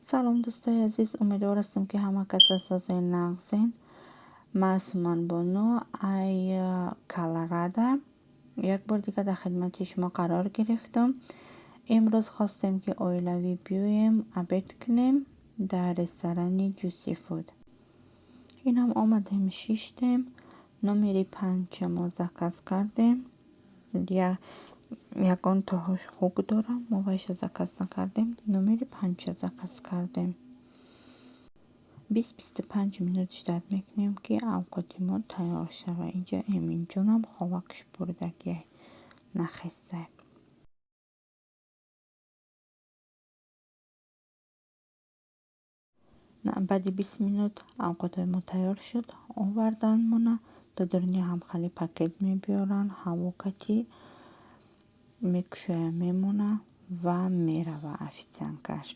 سلام دوستای عزیز، امیدوار هستم که همه کس سازای نغزین مسلمان بانو ای کالرادا یک بار دیگه در خدمت شما قرار گرفتم. امروز خواستم که اویلاوی بیایم ابد کنیم در رستوران جوسی فود. این هم آمدیم شیشتیم نمری 5 مزکز کردیم یا یکان تاهاش خوب دارم موایش زکز نکردیم نمری 5 زکز کردیم 20-25 minut شدت میکنیم که اوقات ما تیار شود. اینجا امین جونم خوابکش بردگی نخسته. بعد 20 minut اوقات ما تیار شد آوردن مونه دادرنی هم خالی پاکت میبیارن هوا کتی میکشه میمونه و میره و افیتن کش.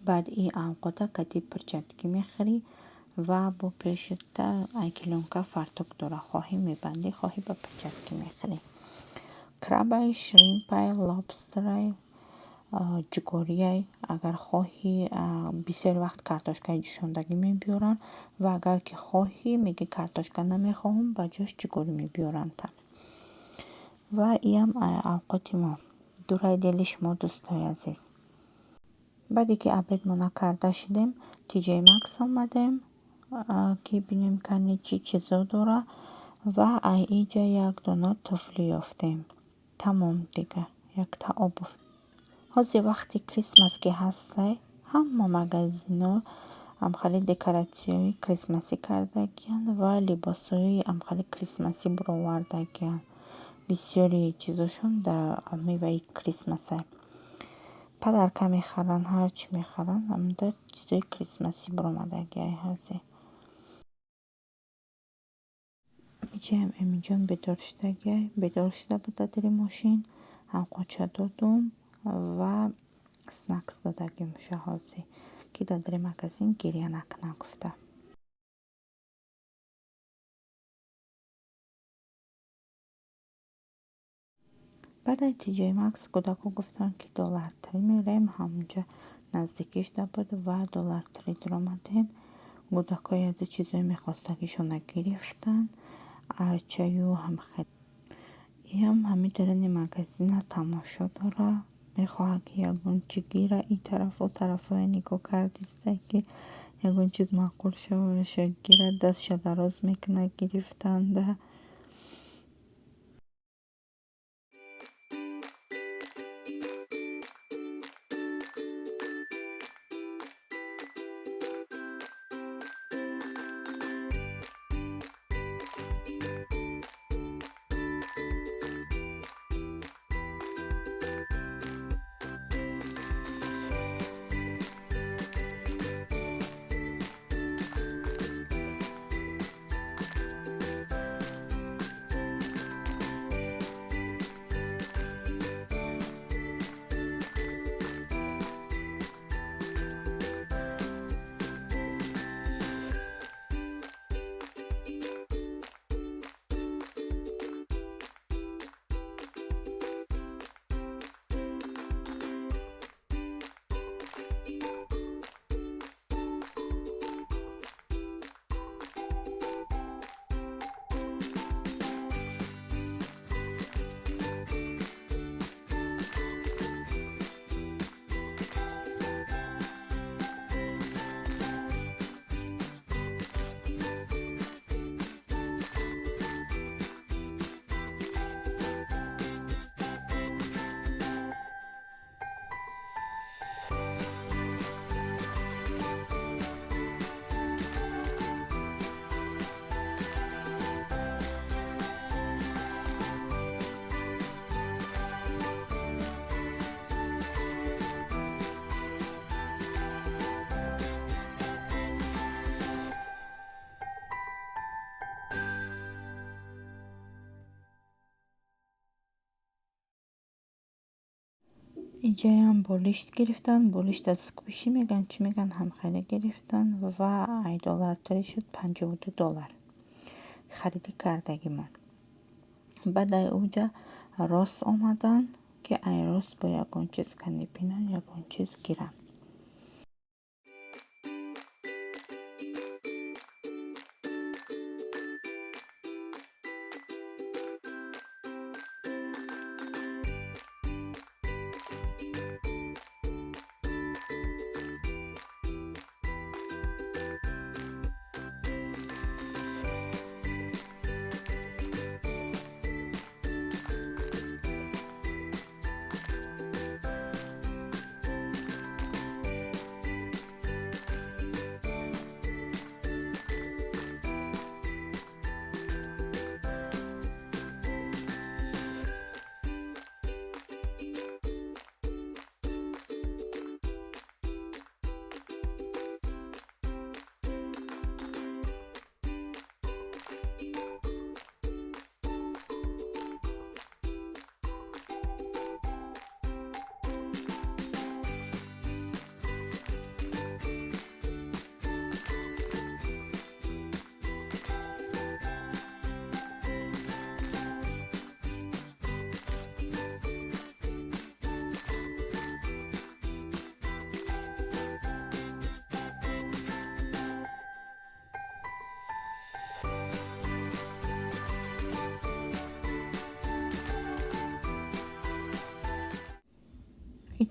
بعد این اوقات کتی پرچتکی میخری و با پیشتا ایکلونکا فرتوک داره خواهی میبندی خواهی با پرچتکی میخری. کرابای، شریمپای، لابسترای، جگوریای اگر خواهی بسیار وقت کارتاشکای جوشاندگی میبیارن و اگر که خواهی میگه کارتاشکا نمیخواهم با جاش جگوری میبیارن تا. و ایم اوقات ما دورای دلش ما دوستای عزیز. بعدی که ابد ما نکرده شدیم تیجی مکس آمدیم که بینیم کنی چی چیزا داره و اینجا یک دونه تفلی یافتیم. تمام دیگه یک تا حاضی وقتی کریسمس که هسته همه مگزینا هم خالی دکوراسیون کریسمسی کرده گیان و لباسای هم خالی کریسمسی برآورده گیان. بسیاری چیزاشون در میوه کریسمسه. پدر که میخرن هر چی میخرن هم در چیزای کریسمسی برآمده گیاه هازی. اینجا هم امیجان بدار شده بود در ماشین هم قاچه دادم و سنکس دادگی میشه هازی که در مگزین گریه نگفته. بعد از تیجی مکس کودکو گفتن که دلار 3 میریم همونجا نزدیکیش بود و دلار 3 در آمدیم. کودکا یاد چیزایی میخواستگیشون گرفتن ارچه‌یو هم خد. این هم همی درنی مگزین تماشا داره میخواه که یکون چی گیره این طرف و طرف های نگاه کردیسته که یکون چیز معقول شوشه گیره دستش دراز میکنه گرفتن ده. اینجا هم بولیشت گرفتن بولیشت از سکوشی میگن چی میگن هم خیلی گرفتن و ای دلار تری شد 52 دلار خریدی کردگی من. بعد اوجا راست آمدن که ای راست با یکون چیز کنی بینن یکون چیز گیرن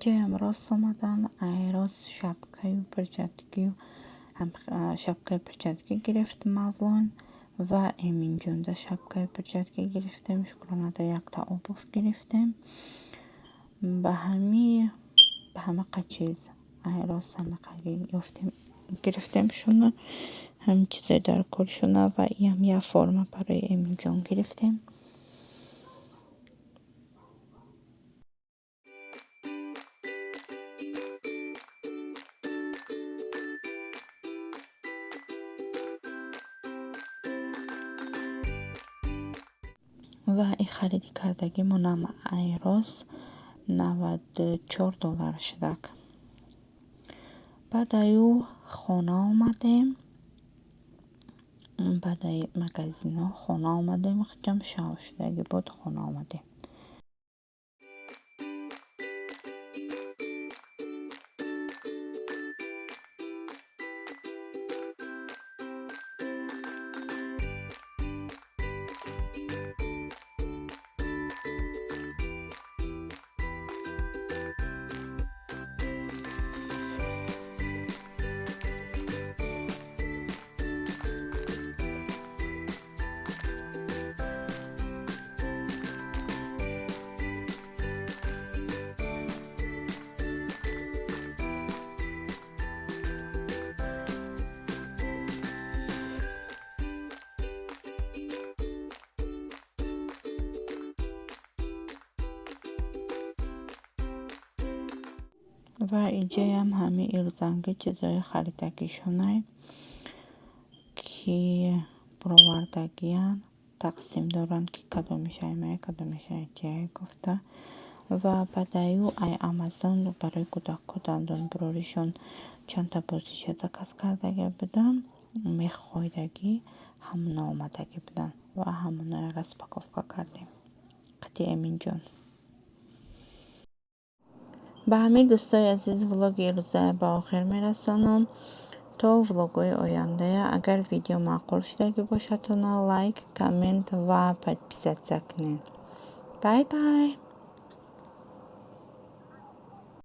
اینجا امروز اومدن ایروز شبکه و پرچتگی هم شبکه پرچتگی گرفتم اولان و امین جون دا شبکه پرچتگی گرفتم. شکرانه دا یک تا آبوف گرفتم. به همه چیز ایروز همه گرفتم شونه، همه چیزای در کل شونه و این هم یه فرم برای امین جون گرفتم. و این خریدی کردگی منم ایروز $94 شدک. بعد ایو خانه آمدیم، بعد ای مگزینا خانه آمدیم، خجم شاو شدگی بود خانه آمدیم. و اینجا هم همه ارزنگی چیزای خریدگی شونه که برآوردگی هن، تقسیم دارن که کدومش ایمه کدومش ایتیه گفته. و بعد ایو ای آمازون برای کودک دندون بروریشون چند تا بازیشه زکس کردگی بدن، میخوایدگی همون آمدگی بدن و همون رسپاکوفکا کردیم. قطی امین جون. به همه دوستای عزیز ولاگ روزه به آخر میرسانم. تا ولاگای آینده اگر ویدیو معقول شده باشه لایک، کامنت و پادپیست کنین. بای بای.